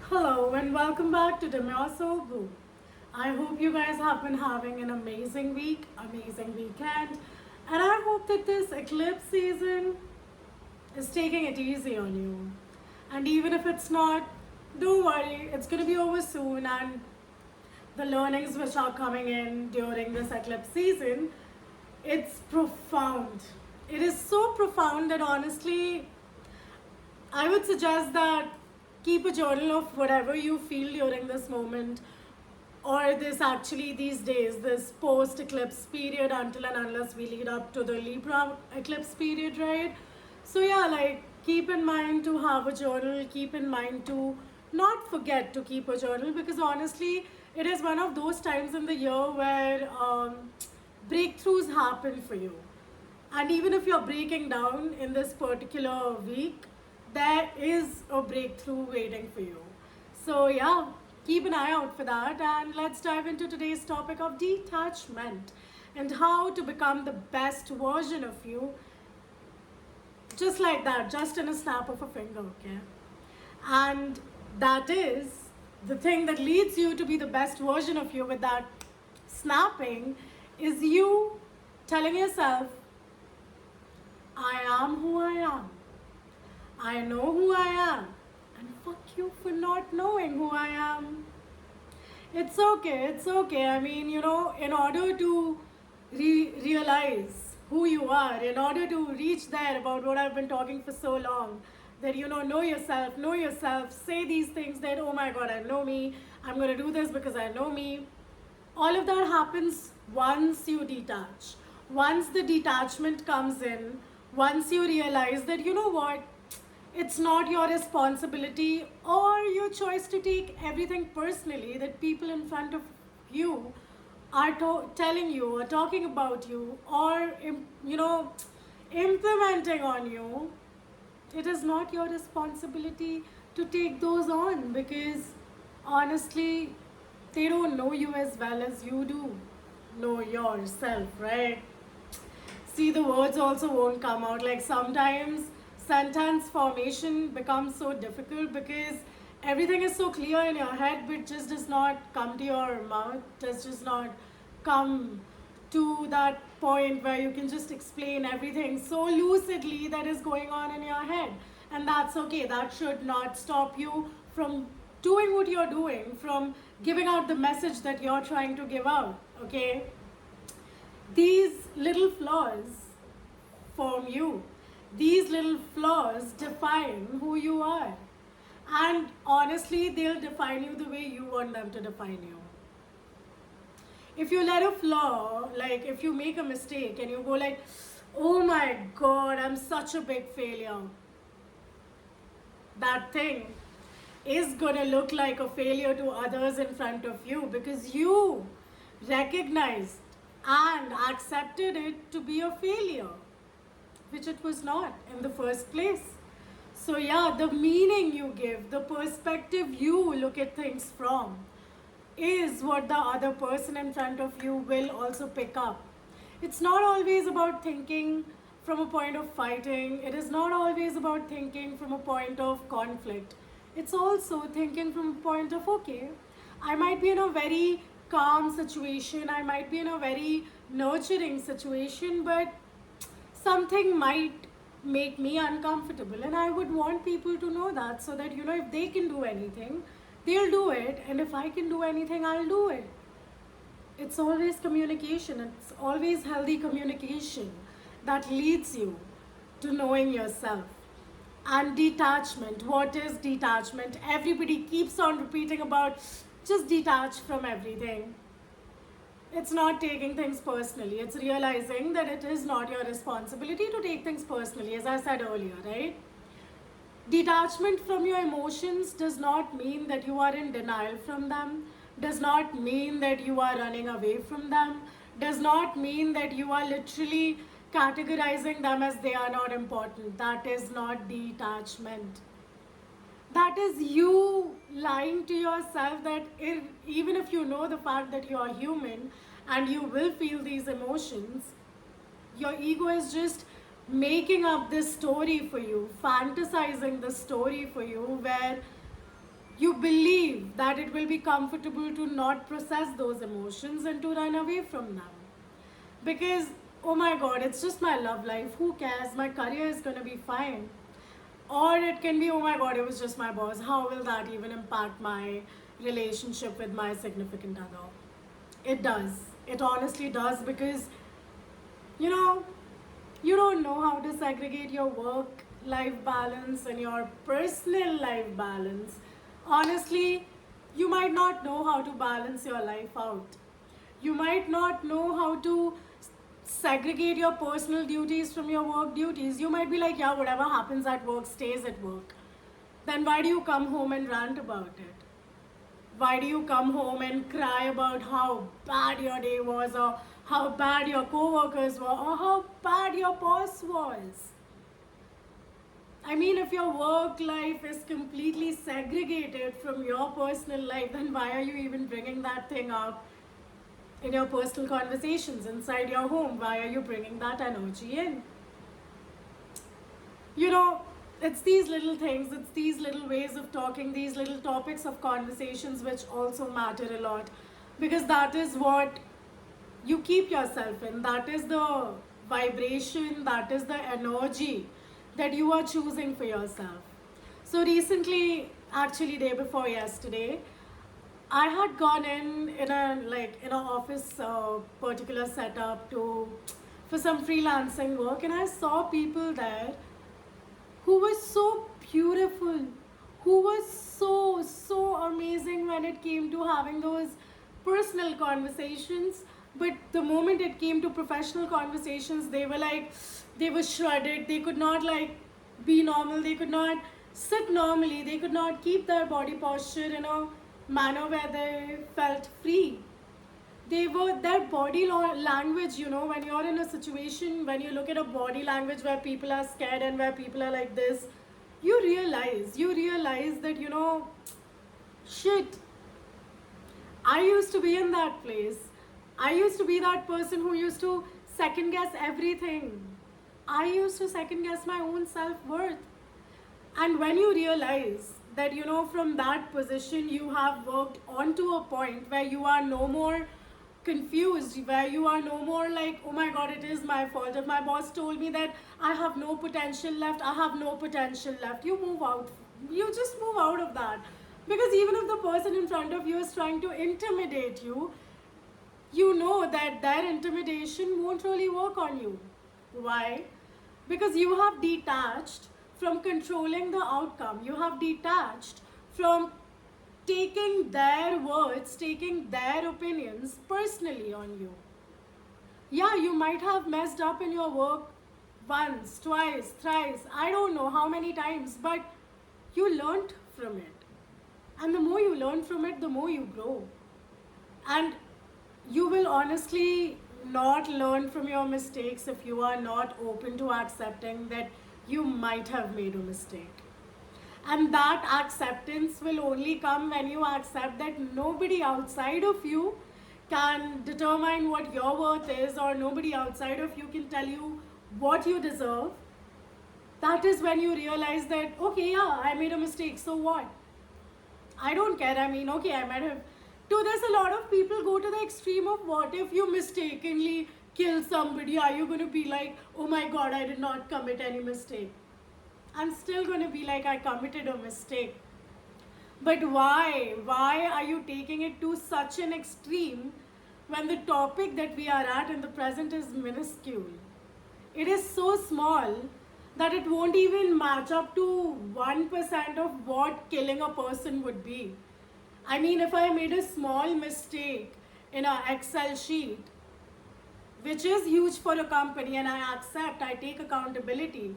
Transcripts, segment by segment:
Hello and welcome back to Demure Sobu. I hope you guys have been having an amazing week, amazing weekend, and I hope that this eclipse season is taking it easy on you. And even if it's not, don't worry, it's going to be over soon, and the learnings which are coming in during this eclipse season, it's profound. It is so profound that honestly, I would suggest that keep a journal of whatever you feel during this moment or this actually these days, this post eclipse period until and unless we lead up to the Libra eclipse period, right? So, yeah, like keep in mind to have a journal, keep in mind to not forget to keep a journal because honestly, it is one of those times in the year where breakthroughs happen for you. And even if you're breaking down in this particular week, there is a breakthrough waiting for you. So, yeah, keep an eye out for that. And let's dive into today's topic of detachment and how to become the best version of you, just like that, just in a snap of a finger, okay? And that is the thing that leads you to be the best version of you with that snapping is you telling yourself, I am who I am. I know who I am. And fuck you for not knowing who I am. It's okay, it's okay. I mean, in order to realize who you are, in order to reach there about what I've been talking for so long, that, know yourself, say these things that, oh my god, I know me, I'm going to do this because I know me. All of that happens once you detach. Once the detachment comes in, once you realize that, you know what, it's not your responsibility or your choice to take everything personally that people in front of you are telling you or talking about you or implementing on you. It is not your responsibility to take those on because honestly they don't know you as well as you do know yourself, right? See, the words also won't come out. Like sometimes sentence formation becomes so difficult because everything is so clear in your head but just does not come to your mouth, does not come to that point where you can just explain everything so lucidly that is going on in your head. And that's okay. That should not stop you from doing what you're doing, from giving out the message that you're trying to give out, okay? These little flaws form you. These little flaws define who you are. And honestly, they'll define you the way you want them to define you. If you let a flaw, like if you make a mistake and you go like, oh my god, I'm such a big failure, that thing is gonna look like a failure to others in front of you because you recognized and accepted it to be a failure, which it was not in the first place. So, yeah, the meaning you give, the perspective you look at things from, is what the other person in front of you will also pick up. It's not always about thinking from a point of fighting, it is not always about thinking from a point of conflict. It's also thinking from a point of, okay, I might be in a very calm situation, I might be in a very nurturing situation, but something might make me uncomfortable. And I would want people to know that so that, if they can do anything, they'll do it. And if I can do anything, I'll do it. It's always communication, it's always healthy communication that leads you to knowing yourself. And detachment. What is detachment? Everybody keeps on repeating about just detach from everything. It's not taking things personally. It's realizing that it is not your responsibility to take things personally, as I said earlier, right? Detachment from your emotions does not mean that you are in denial from them, does not mean that you are running away from them, does not mean that you are literally categorizing them as they are not important. That is not detachment. That is you lying to yourself that even if you know the fact that you are human and you will feel these emotions, your ego is just making up this story for you, fantasizing the story for you where You believe that it will be comfortable to not process those emotions and to run away from them. Because, oh my god, it's just my love life. Who cares? My career is going to be fine. Or it can be, oh my god, it was just my boss. How will that even impact my relationship with my significant other? It does. It honestly does because, you know, you don't know how to segregate your work life balance and your personal life balance. Honestly, you might not know how to balance your life out. You might not know how to segregate your personal duties from your work duties. You might be like, yeah, whatever happens at work stays at work. Then why do you come home and rant about it? Why do you come home and cry about how bad your day was, or how bad your co-workers were, or how bad your boss was? I mean, if your work life is completely segregated from your personal life, then why are you even bringing that thing up in your personal conversations inside your home? Why are you bringing that energy in? You know, it's these little things, it's these little ways of talking, these little topics of conversations which also matter a lot, because that is what you keep yourself in. That is the vibration, that is the energy that you are choosing for yourself. So recently, actually day before yesterday, I had gone in a office particular setup to for some freelancing work, and I saw people there who was so beautiful, who was so amazing when it came to having those personal conversations. But the moment it came to professional conversations, they were shredded. They could not be normal. They could not sit normally. They could not keep their body posture in a manner where they felt free. They were their body language, when you're in a situation, when you look at a body language where people are scared and where people are like this, you realize that, shit, I used to be in that place. I used to be that person who used to second guess everything. I used to second guess my own self-worth. And when you realize that, from that position you have worked on to a point where you are no more confused, where you are no more like, oh my god, it is my fault. If my boss told me that I have no potential left, I have no potential left. You move out. You just move out of that. Because even if the person in front of you is trying to intimidate you, you know that their intimidation won't really work on you. Why? Because you have detached from controlling the outcome. You have detached from taking their words, taking their opinions personally on you. Yeah, you might have messed up in your work once, twice, thrice, I don't know how many times, but you learned from it. And the more you learn from it, the more you grow. And you will honestly not learn from your mistakes if you are not open to accepting that you might have made a mistake. And that acceptance will only come when you accept that nobody outside of you can determine what your worth is, or nobody outside of you can tell you what you deserve. That is when you realize that, okay, yeah, I made a mistake, so what? I don't care. I mean, okay, I might have. To this, a lot of people go to the extreme of, what if you mistakenly kill somebody? Are you going to be like, oh my god, I did not commit any mistake? I'm still going to be like, I committed a mistake. But why? Why are you taking it to such an extreme when the topic that we are at in the present is minuscule? It is so small that it won't even match up to 1% of what killing a person would be. I mean, if I made a small mistake in an Excel sheet, which is huge for a company, and I accept, I take accountability,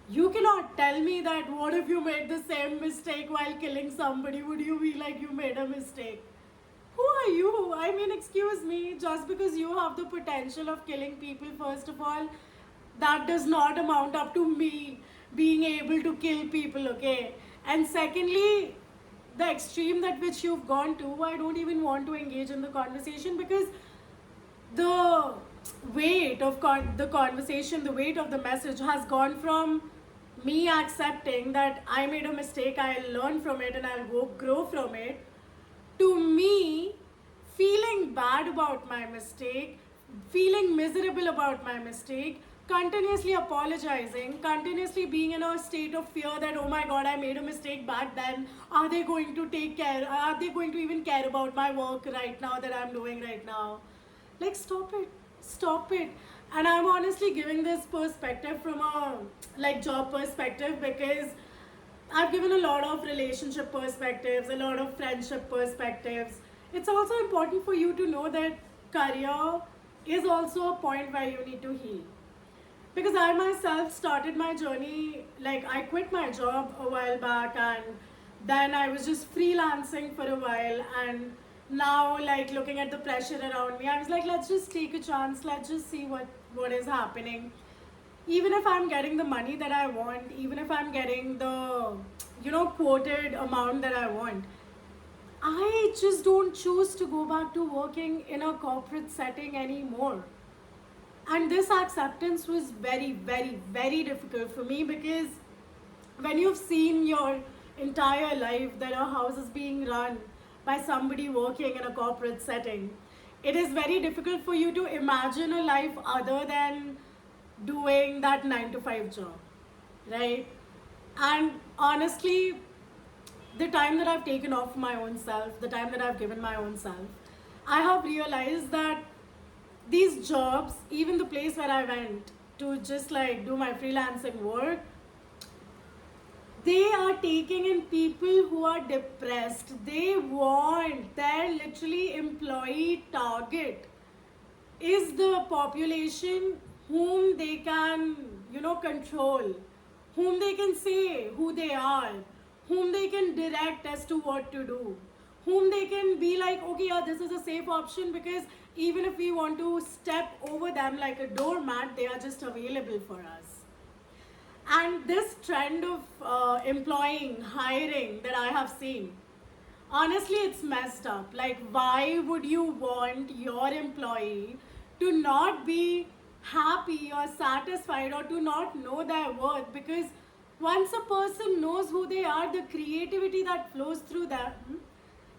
you cannot tell me that, what if you made the same mistake while killing somebody? Would you be like, you made a mistake? Who are you? I mean, excuse me, just because you have the potential of killing people, first of all, that does not amount up to me being able to kill people, okay? And secondly, the extreme that which you've gone to, I don't even want to engage in the conversation, because the weight of the conversation, the weight of the message has gone from me accepting that I made a mistake, I'll learn from it and I'll go grow from it, to me feeling bad about my mistake, feeling miserable about my mistake, continuously apologizing, continuously being in a state of fear that, oh my god, I made a mistake back then. Are they going to take care? Are they going to even care about my work right now that I'm doing right now? Like, stop it. Stop it. And I'm honestly giving this perspective from a like job perspective, because I've given a lot of relationship perspectives, a lot of friendship perspectives. It's also important for you to know that career is also a point where you need to heal. Because I myself started my journey, like I quit my job a while back, and then I was just freelancing for a while, and now like looking at the pressure around me, I was like, let's just take a chance, let's just see what is happening. Even if I'm getting the money that I want, even if I'm getting the quoted amount that I want, I just don't choose to go back to working in a corporate setting anymore. And this acceptance was very, very, very difficult for me, because when you've seen your entire life that a house is being run by somebody working in a corporate setting, it is very difficult for you to imagine a life other than doing that 9 to 5 job, right? And honestly, the time that I've taken off my own self, the time that I've given my own self, I have realized that these jobs, even the place where I went to just like do my freelancing work, they are taking in people who are depressed. They want their literally employee target is the population whom they can, control, whom they can say who they are, whom they can direct as to what to do, whom they can be like, okay, yeah, this is a safe option, because even if we want to step over them like a doormat, they are just available for us. And this trend of employing, hiring that I have seen, honestly, it's messed up. Like, why would you want your employee to not be happy or satisfied, or to not know their worth? Because once a person knows who they are, the creativity that flows through them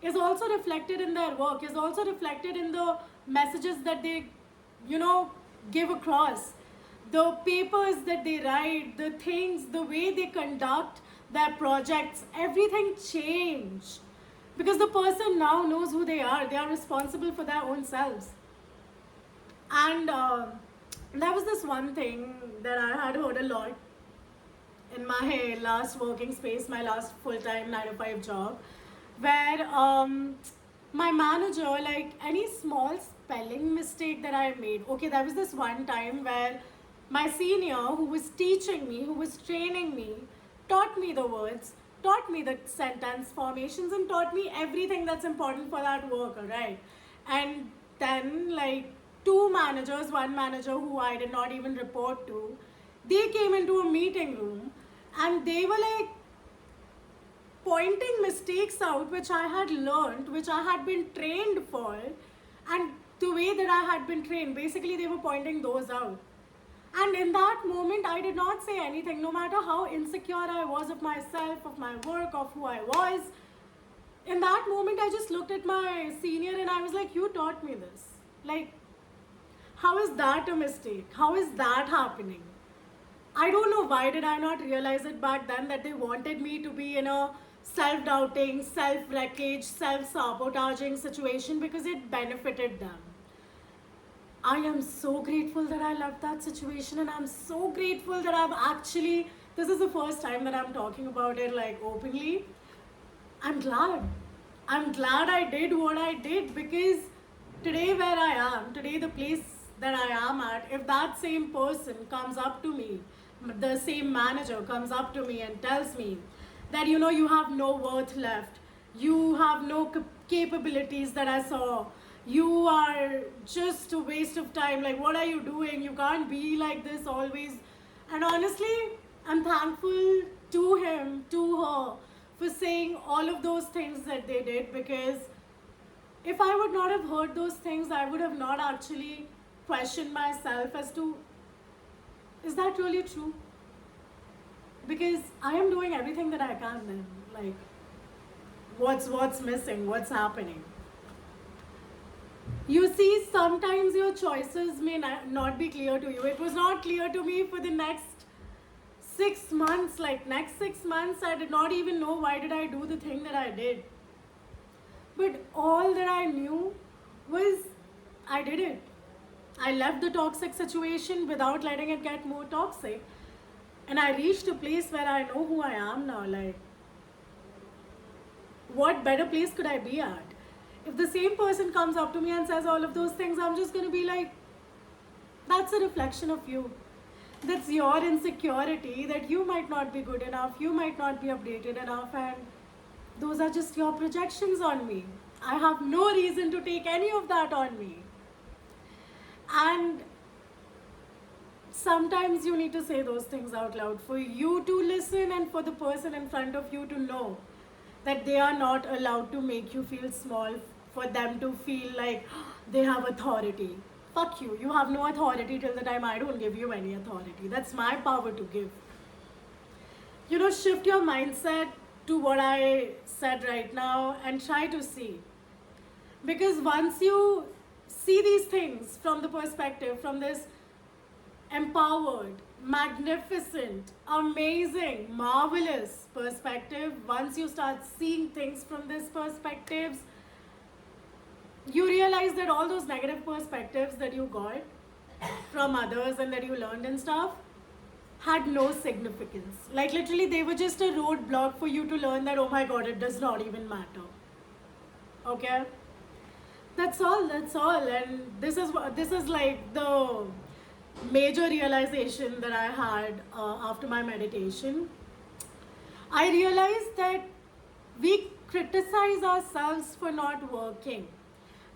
is also reflected in their work, is also reflected in the messages that they, you know, give across, the papers that they write, the things, the way they conduct their projects, everything change. Because the person now knows who they are responsible for their own selves. And that was this one thing that I had heard a lot in my last working space, my last full-time 9 to 5 job, where my manager, like any small spelling mistake that I made, okay, there was this one time where my senior who was teaching me, who was training me, taught me the words, taught me the sentence formations, and taught me everything that's important for that work, right? And then, like, two managers, one manager who I did not even report to, they came into a meeting room and they were like pointing mistakes out which I had learned, which I had been trained for, and the way that I had been trained, basically they were pointing those out. And in that moment, I did not say anything, no matter how insecure I was of myself, of my work, of who I was. In that moment, I just looked at my senior and I was like, you taught me this. Like, how is that a mistake? How is that happening? I don't know why did I not realize it back then that they wanted me to be in a self-doubting, self-wreckage, self-sabotaging situation because it benefited them. I am so grateful that I left that situation, and I'm so grateful that I've actually, this is the first time that I'm talking about it like openly. I'm glad. I'm glad I did what I did, because today where I am, today the place that I am at, if that same person comes up to me, the same manager comes up to me and tells me that, you have no worth left, you have no capabilities that I saw, you are just a waste of time, like what are you doing, you can't be like this always. And honestly, I'm thankful to him, to her, for saying all of those things that they did, because if I would not have heard those things, I would have not actually questioned myself as to, is that really true? because I am doing everything that I can then. Like, what's missing? What's happening? You see, sometimes your choices may not be clear to you. It was not clear to me for the next 6 months. Like, next 6 months, I did not even know why did I do the thing that I did. But all that I knew was I did it. I left the toxic situation without letting it get more toxic. And I reached a place where I know who I am now. Like, what better place could I be at? If the same person comes up to me and says all of those things, I'm just going to be like, that's a reflection of you. That's your insecurity, that you might not be good enough, you might not be updated enough, and those are just your projections on me. I have no reason to take any of that on me. And sometimes you need to say those things out loud for you to listen and for the person in front of you to know that they are not allowed to make you feel small, for them to feel like they have authority. Fuck you. You have no authority till the time I don't give you any authority. That's my power to give. Shift your mindset to what I said right now and try to see. Because once you see these things from the perspective, from this empowered, magnificent, amazing, marvelous perspective, once you start seeing things from this perspectives, you realize that all those negative perspectives that you got from others and that you learned and stuff had no significance. Like, literally, they were just a roadblock for you to learn that, oh my god, it does not even matter. Okay? That's all. And this is like the major realization that I had after my meditation. I realized that we criticize ourselves for not working.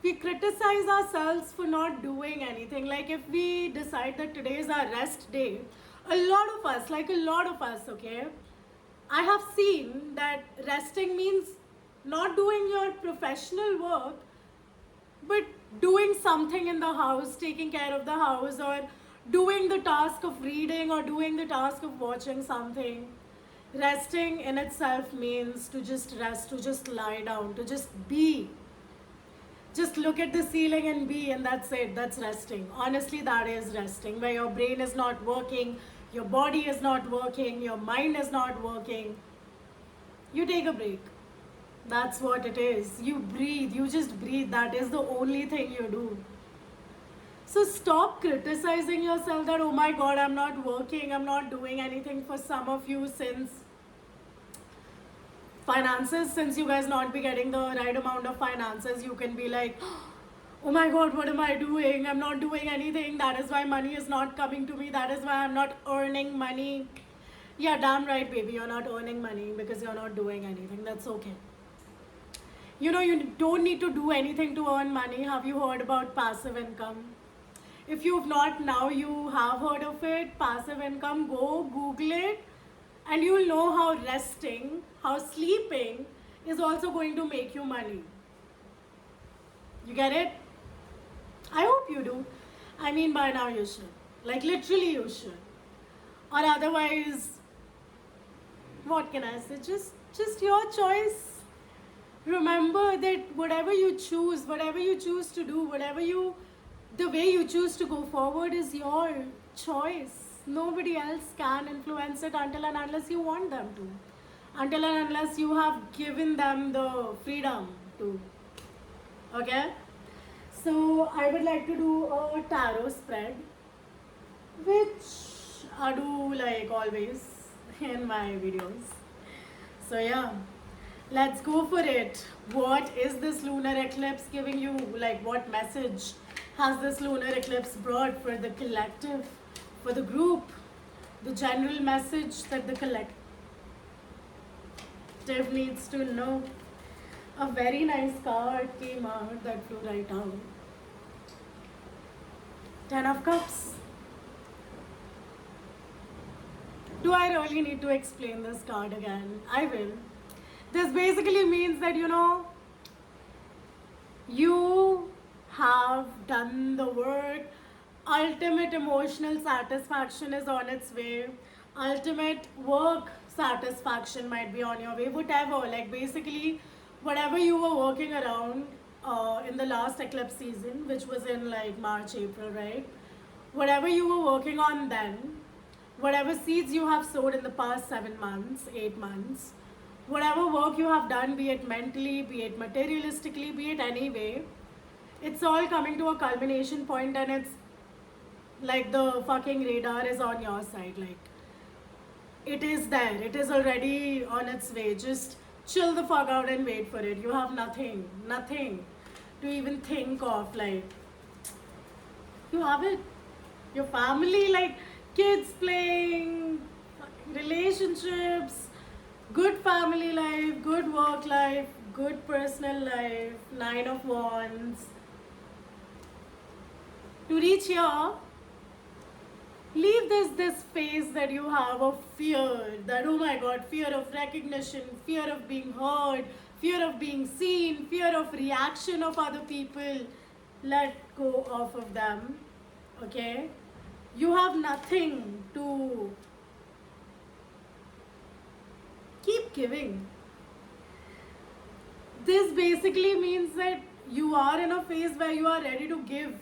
We criticize ourselves for not doing anything. Like, if we decide that today is our rest day, a lot of us, okay, I have seen that resting means not doing your professional work, but doing something in the house, taking care of the house, or doing the task of reading, or doing the task of watching something. Resting in itself means to just rest, to just lie down, to just be. Just look at the ceiling and be, and that's it. That's resting. Honestly, that is resting. Where your brain is not working, your body is not working, your mind is not working. You take a break. That's what it is. You breathe. You just breathe. That is the only thing you do. So stop criticizing yourself that, oh my god, I'm not working, I'm not doing anything. For some of you, since finances, since you guys not be getting the right amount of finances, you can be like, oh my god, what am I doing? I'm not doing anything. That is why money is not coming to me. That is why I'm not earning money. Yeah, damn right, baby, you're not earning money because you're not doing anything. That's okay. You don't need to do anything to earn money. Have you heard about passive income? If you've not, now you have heard of it. Passive income, go Google it, and you'll know how resting, how sleeping is also going to make you money. You get it? I hope you do. I mean, by now you should. Like, literally you should. Or otherwise, what can I say? Just your choice. Remember that whatever you choose to do, the way you choose to go forward is your choice. Nobody else can influence it until and unless you want them to. Until and unless you have given them the freedom to. Okay? So I would like to do a tarot spread, which I do like always in my videos. So yeah, let's go for it. What is this lunar eclipse giving you? Like, what message has this lunar eclipse brought for the collective, for the group? The general message that the collective needs to know. A very nice card came out that flew right out. 10 of Cups. Do I really need to explain this card again? I will. This basically means that, you have done the work. Ultimate emotional satisfaction is on its way. ultimate work satisfaction might be on your way, whatever. Like basically, whatever you were working around in the last eclipse season, which was in like March, April, right? Whatever you were working on then, whatever seeds you have sowed in the past 7 months, 8 months, whatever work you have done, be it mentally, be it materialistically, be it any way, it's all coming to a culmination point, and it's like the fucking radar is on your side. Like, it is there, it is already on its way. Just chill the fuck out and wait for it. You have nothing to even think of. Like, you have it. Your family, like kids playing, relationships, good family life, good work life, good personal life, 9 of Wands. To reach here, leave this phase that you have of fear, that oh my god, fear of recognition, fear of being heard, fear of being seen, fear of reaction of other people. Let go off of them. Okay, you have nothing to keep giving. This basically means that you are in a phase where you are ready to give.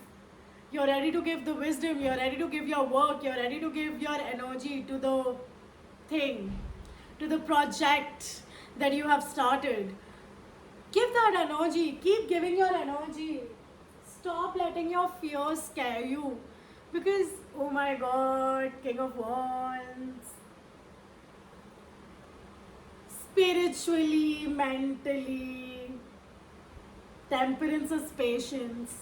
You're ready to give the wisdom, you're ready to give your work, you're ready to give your energy to the thing, to the project that you have started. Give that energy, keep giving your energy. Stop letting your fears scare you. Because, oh my god, King of Wands, spiritually, mentally, Temperance is patience.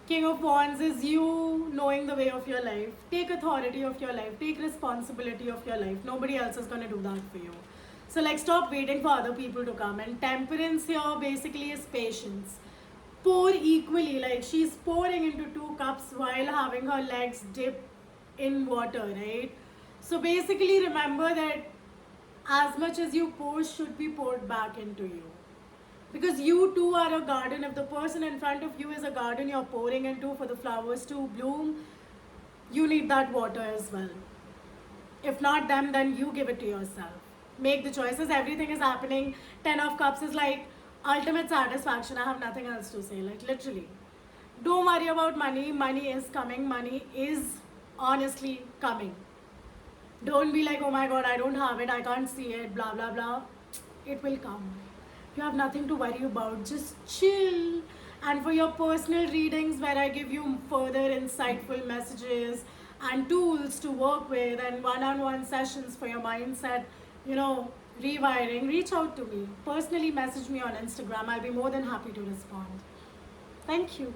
King of Wands is you knowing the way of your life. Take authority of your life. Take responsibility of your life. Nobody else is going to do that for you. So, like, stop waiting for other people to come. And Temperance here basically is patience. Pour equally. Like, she's pouring into 2 cups while having her legs dip in water, right? So, basically, remember that as much as you pour should be poured back into you. Because you too are a garden. If the person in front of you is a garden you're pouring into for the flowers to bloom, you need that water as well. If not them, then you give it to yourself. Make the choices. Everything is happening. 10 of Cups is like ultimate satisfaction. I have nothing else to say. Like, literally. Don't worry about money. Money is coming. Money is honestly coming. Don't be like, oh my god, I don't have it, I can't see it, blah blah blah. It will come. You have nothing to worry about. Just chill. And for your personal readings, where I give you further insightful messages and tools to work with, and one-on-one sessions for your mindset, rewiring, reach out to me. Personally message me on Instagram. I'll be more than happy to respond. Thank you.